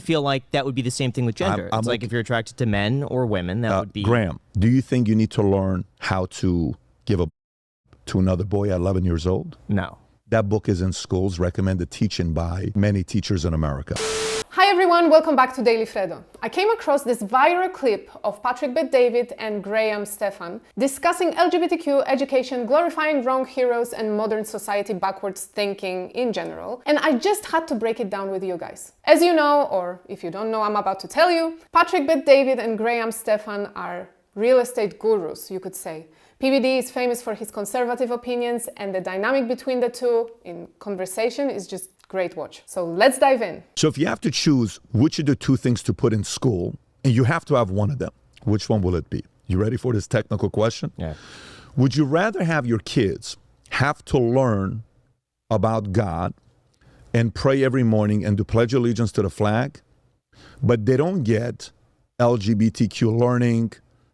feel like that would be the same thing with gender. It's like if you're attracted to men or women, that would be... Graham, do you think you need to learn how to give a to another boy at 11 years old? No. That book is in schools, recommended teaching by many teachers in America. Hi everyone, welcome back to Daily Freddo. I came across this viral clip of Patrick Bet-David and Graham Stephan discussing LGBTQ education, glorifying wrong heroes and modern society backwards thinking in general, and I just had to break it down with you guys. As you know, or if you don't know, I'm about to tell you, Patrick Bet-David and Graham Stephan are real estate gurus, you could say. PBD is famous for his conservative opinions, and the dynamic between the two in conversation is just great watch. So let's dive in. So if you have to choose which of the two things to put in school, and you have to have one of them, which one will it be? You ready for this technical question? Yeah. Would you rather have your kids have to learn about God and pray every morning and do pledge allegiance to the flag, but they don't get LGBTQ learning,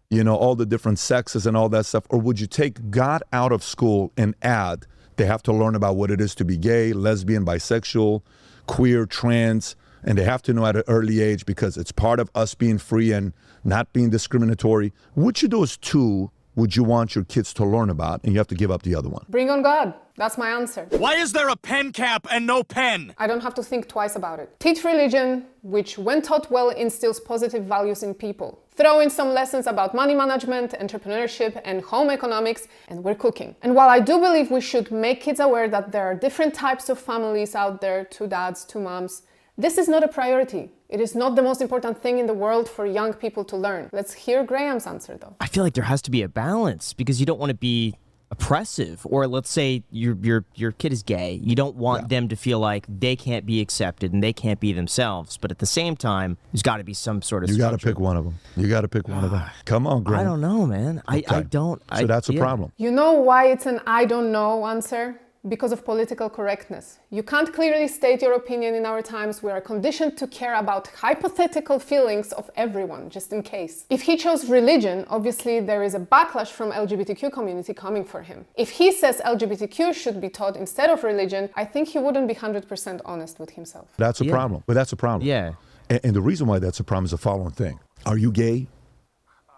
you know, all the different sexes and all that stuff? Or would you take God out of school and add they have to learn about what it is to be gay, lesbian, bisexual, queer, trans, and they have to know at an early age because it's part of us being free and not being discriminatory? Which of those two would you want your kids to learn about, and you have to give up the other one? Bring on God. That's my answer. Why is there a pen cap and no pen? I don't have to think twice about it. Teach religion, which when taught well instills positive values in people. Throw in some lessons about money management, entrepreneurship, and home economics, and we're cooking. And while I do believe we should make kids aware that there are different types of families out there, 2 dads, 2 moms, this is not a priority. It is not the most important thing in the world for young people to learn. Let's hear Graham's answer though. I feel like there has to be a balance because you don't want to be oppressive. Or let's say your kid is gay. You don't want them to feel like they can't be accepted and they can't be themselves. But at the same time, there's got to be some sort of You got to pick one of them. You got to pick one of them. Come on, Graham. I don't know, man. Okay. I don't. So that's a problem. You know why it's an I don't know answer? Because of political correctness. You can't clearly state your opinion in our times. We are conditioned to care about hypothetical feelings of everyone, just in case. If he chose religion, obviously there is a backlash from LGBTQ community coming for him. If he says LGBTQ should be taught instead of religion, I think he wouldn't be 100% honest with himself. That's a problem. But that's a problem. Yeah. And the reason why that's a problem is the following thing. Are you gay?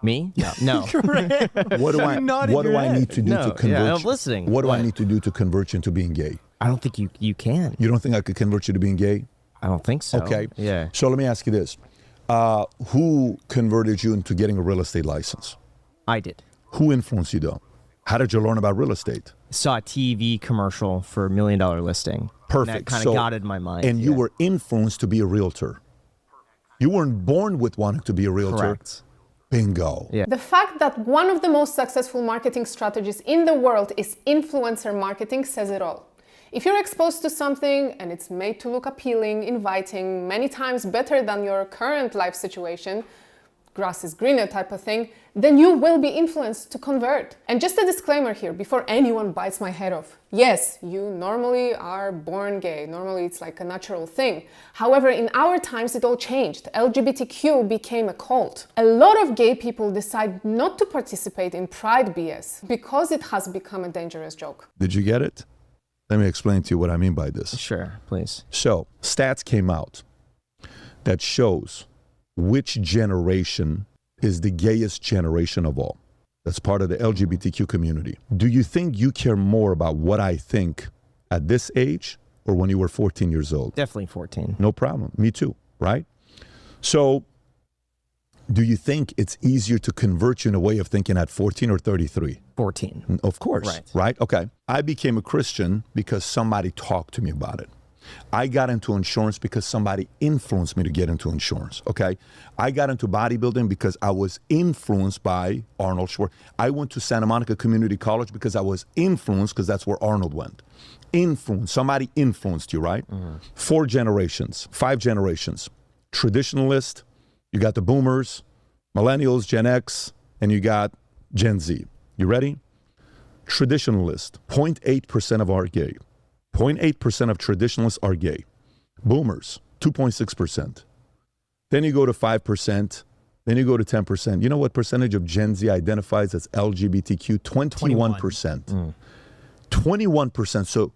Me? No. What do I need to do to convert you? I'm listening. What do I need to do to convert you into being gay? I don't think you can. You don't think I could convert you to being gay? I don't think so. Okay. Yeah. So let me ask you this. Who converted you into getting a real estate license? I did. Who influenced you though? How did you learn about real estate? Saw a TV commercial for $1 million listing. Perfect. And that kind of got in my mind. And you were influenced to be a realtor. You weren't born with wanting to be a realtor. Correct. Bingo. Yeah. The fact that one of the most successful marketing strategies in the world is influencer marketing says it all. If you're exposed to something and it's made to look appealing, inviting, many times better than your current life situation, grass is greener type of thing, then you will be influenced to convert. And just a disclaimer here, before anyone bites my head off. Yes, you normally are born gay. Normally it's like a natural thing. However, in our times it all changed. LGBTQ became a cult. A lot of gay people decide not to participate in Pride BS because it has become a dangerous joke. Did you get it? Let me explain to you what I mean by this. Sure, please. So, stats came out that shows which generation is the gayest generation of all. That's part of the LGBTQ community. Do you think you care more about what I think at this age or when you were 14 years old? Definitely 14. No problem. Me too, right? So, do you think it's easier to convert you in a way of thinking at 14 or 33? 14. Of course, right? Okay. I became a Christian because somebody talked to me about it. I got into insurance because somebody influenced me to get into insurance, okay? I got into bodybuilding because I was influenced by Arnold Schwarzenegger. I went to Santa Monica Community College because I was influenced because that's where Arnold went. Influence, somebody influenced you, right? 4 generations, 5 generations. Traditionalist, you got the boomers, millennials, Gen X, and you got Gen Z. You ready? Traditionalist, 0.8% of our gay. 0.8% of traditionalists are gay. Boomers, 2.6%. Then you go to 5%. Then you go to 10%. You know what percentage of Gen Z identifies as LGBTQ? 21%. 21%. So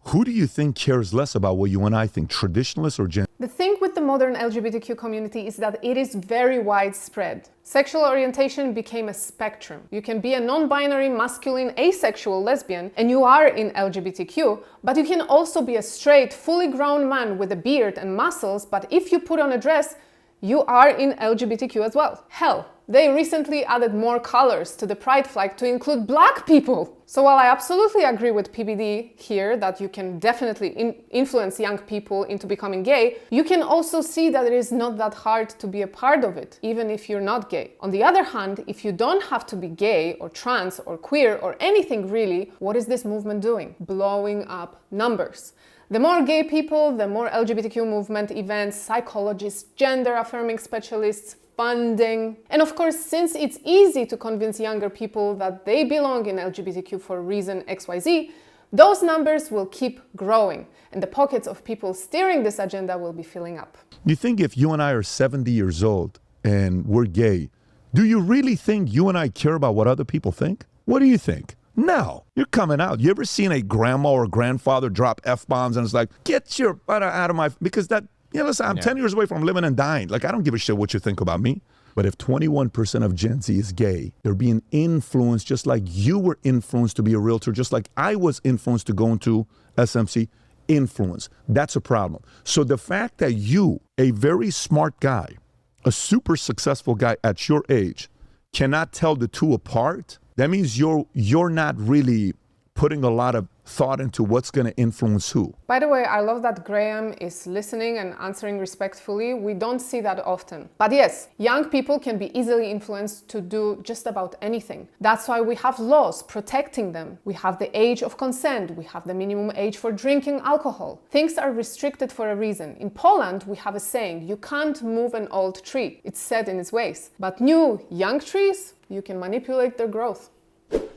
who do you think cares less about what you and I think, traditionalists or Gen? The thing with with the modern LGBTQ community is that it is very widespread. Sexual orientation became a spectrum. You can be a non-binary, masculine, asexual lesbian, and you are in LGBTQ, but you can also be a straight, fully grown man with a beard and muscles, but if you put on a dress, you are in LGBTQ as well. Hell, they recently added more colors to the pride flag to include black people. So while I absolutely agree with PBD here that you can definitely influence young people into becoming gay, you can also see that it is not that hard to be a part of it, even if you're not gay. On the other hand, if you don't have to be gay or trans or queer or anything really, what is this movement doing? Blowing up numbers. The more gay people, the more LGBTQ movement events, psychologists, gender-affirming specialists, funding. And of course, since it's easy to convince younger people that they belong in LGBTQ for reason XYZ, those numbers will keep growing, and the pockets of people steering this agenda will be filling up. You think if you and I are 70 years old and we're gay, do you really think you and I care about what other people think? What do you think? No, you're coming out. You ever seen a grandma or grandfather drop F-bombs and it's like, get your butt out of my, because that, listen, I'm 10 years away from living and dying. Like, I don't give a shit what you think about me. But if 21% of Gen Z is gay, they're being influenced just like you were influenced to be a realtor, just like I was influenced to go into SMC. Influence. That's a problem. So the fact that you, a very smart guy, a super successful guy at your age, cannot tell the two apart, that means you're not really putting a lot of thought into what's going to influence who. By the way, I love that Graham is listening and answering respectfully. We don't see that often. But yes, young people can be easily influenced to do just about anything. That's why we have laws protecting them. We have the age of consent. We have the minimum age for drinking alcohol. Things are restricted for a reason. In Poland, we have a saying, you can't move an old tree. It's set in its ways. But new, young trees, you can manipulate their growth.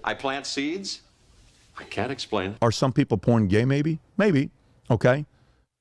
I plant seeds. I can't explain it. Are some people born gay? Maybe. Okay.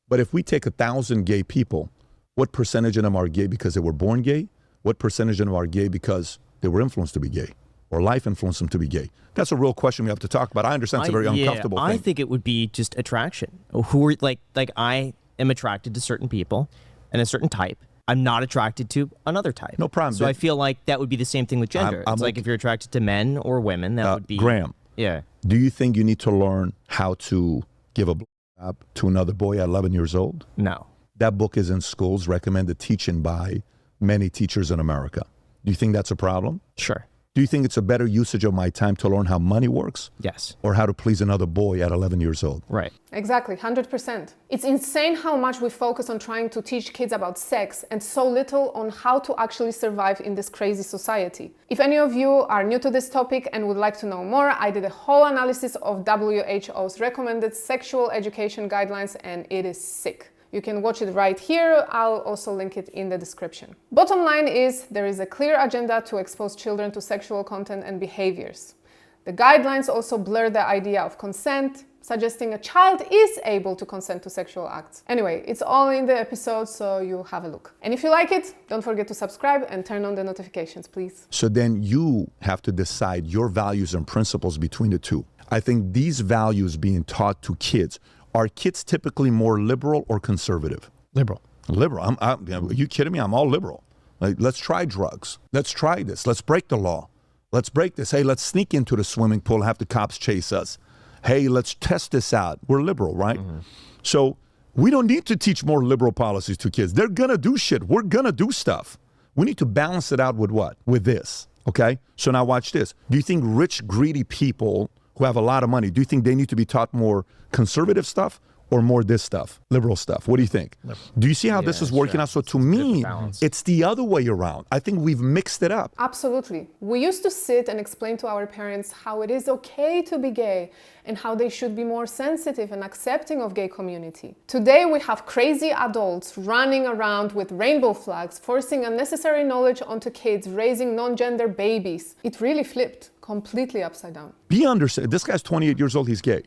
But if we take 1,000 gay people, what percentage of them are gay because they were born gay? What percentage of them are gay because they were influenced to be gay? Or life influenced them to be gay? That's a real question we have to talk about. I understand it's a very uncomfortable thing. I think it would be just attraction. Who are like I am attracted to certain people and a certain type. I'm not attracted to another type. No problem. So I feel like that would be the same thing with gender. It's like if you're attracted to men or women, that would be... Graham. Yeah. Do you think you need to learn how to give a blowjob to another boy at 11 years old? No. That book is in schools, recommended teaching by many teachers in America. Do you think that's a problem? Sure. Do you think it's a better usage of my time to learn how money works? Yes. Or how to please another boy at 11 years old? Right. Exactly, 100%. It's insane how much we focus on trying to teach kids about sex and so little on how to actually survive in this crazy society. If any of you are new to this topic and would like to know more, I did a whole analysis of WHO's recommended sexual education guidelines and it is sick. You can watch it right here. I'll also link it in the description. Bottom line is, there is a clear agenda to expose children to sexual content and behaviors. The guidelines also blur the idea of consent, suggesting a child is able to consent to sexual acts. Anyway, it's all in the episode, so you have a look. And if you like it, don't forget to subscribe and turn on the notifications, please. So then you have to decide your values and principles between the two. I think these values being taught to kids, are kids typically more liberal or conservative? Liberal. Liberal. Are you kidding me? I'm all liberal. Like, let's try drugs. Let's try this. Let's break the law. Let's break this. Hey, let's sneak into the swimming pool and have the cops chase us. Hey, let's test this out. We're liberal, right? Mm-hmm. So we don't need to teach more liberal policies to kids. They're going to do shit. We're going to do stuff. We need to balance it out with what? With this, okay? So now watch this. Do you think rich, greedy people who have a lot of money, do you think they need to be taught more conservative stuff or more this stuff, liberal stuff? What do you think? Do you see how this is working out? So to me, it's the other way around. I think we've mixed it up. Absolutely. We used to sit and explain to our parents how it is okay to be gay and how they should be more sensitive and accepting of gay community. Today we have crazy adults running around with rainbow flags, forcing unnecessary knowledge onto kids, raising non-gender babies. It really flipped completely upside down. Be understood. This guy's 28 years old. He's gay.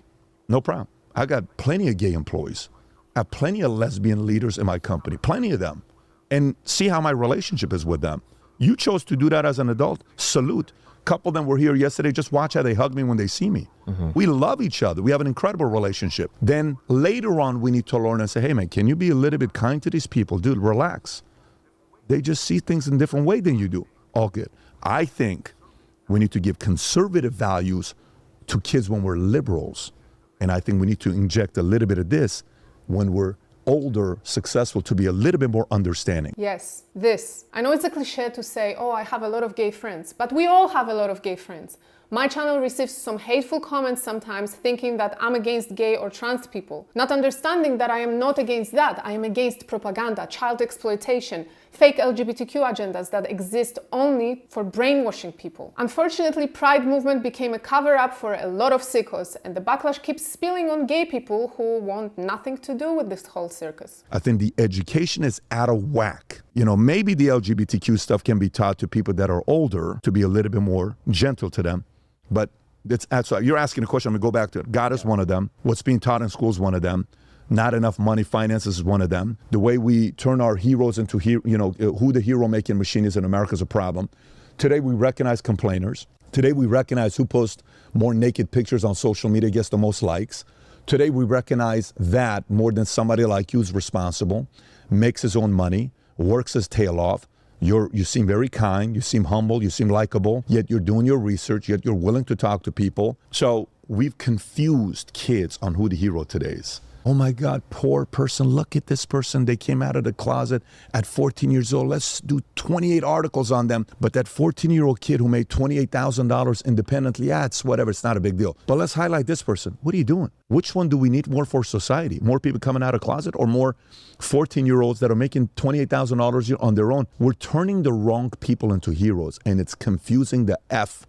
No problem. I got plenty of gay employees. I have plenty of lesbian leaders in my company, plenty of them. And see how my relationship is with them. You chose to do that as an adult. Salute. couple of them were here yesterday. Just watch how they hug me when they see me. We love each other. We have an incredible relationship. Then later on, we need to learn and say, hey, man, can you be a little bit kind to these people? Dude, relax. They just see things in a different way than you do. All good. I think we need to give conservative values to kids when we're liberals. And I think we need to inject a little bit of this when we're older, successful, to be a little bit more understanding. Yes, this. I know it's a cliche to say, oh, I have a lot of gay friends, but we all have a lot of gay friends. My channel receives some hateful comments sometimes thinking that I'm against gay or trans people, not understanding that I am not against that. I am against propaganda, child exploitation, fake LGBTQ agendas that exist only for brainwashing people. Unfortunately, Pride movement became a cover-up for a lot of sickos, and the backlash keeps spilling on gay people who want nothing to do with this whole circus. I think the education is out of whack. You know, maybe the LGBTQ stuff can be taught to people that are older to be a little bit more gentle to them. But so you're asking a question, I'm gonna go back to it. God is one of them. What's being taught in school is one of them. Not enough money, finances is one of them. The way we turn our heroes into, who the hero-making machine is in America is a problem. Today we recognize complainers. Today we recognize who posts more naked pictures on social media, gets the most likes. Today we recognize that more than somebody like you is responsible, makes his own money, works his tail off. You seem very kind, you seem humble, you seem likable, yet you're doing your research, yet you're willing to talk to people. So we've confused kids on who the hero today is. Oh my God, poor person, look at this person. They came out of the closet at 14 years old. Let's do 28 articles on them. But that 14-year-old kid who made $28,000 independently, it's whatever, it's not a big deal. But let's highlight this person. What are you doing? Which one do we need more for society? More people coming out of closet or more 14-year-olds that are making $28,000 on their own? We're turning the wrong people into heroes, and it's confusing the F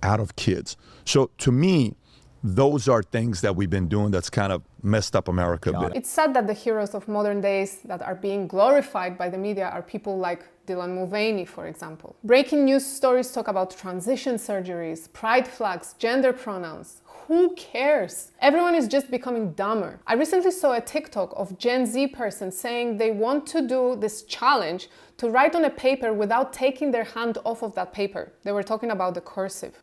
out of kids. So to me, those are things that we've been doing that's kind of messed up America a bit. It's sad that the heroes of modern days that are being glorified by the media are people like Dylan Mulvaney, for example. Breaking news stories talk about transition surgeries, pride flags, gender pronouns. Who cares? Everyone is just becoming dumber. I recently saw a TikTok of Gen Z person saying they want to do this challenge to write on a paper without taking their hand off of that paper. They were talking about the cursive.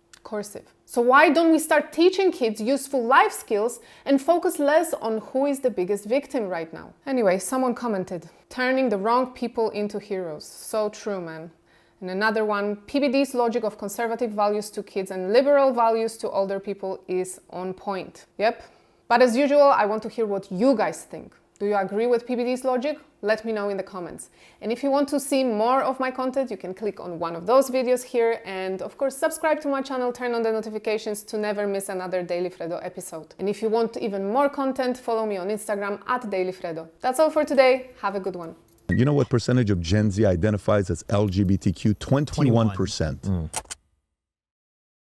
So why don't we start teaching kids useful life skills and focus less on who is the biggest victim right now? Anyway, someone commented, turning the wrong people into heroes. So true, man. And another one, PBD's logic of conservative values to kids and liberal values to older people is on point. Yep. But as usual, I want to hear what you guys think. Do you agree with PBD's logic? Let me know in the comments. And if you want to see more of my content, you can click on one of those videos here. And of course, subscribe to my channel, turn on the notifications to never miss another Daily Freddo episode. And if you want even more content, follow me on Instagram at Daily Freddo. That's all for today. Have a good one. You know what percentage of Gen Z identifies as LGBTQ? 21%.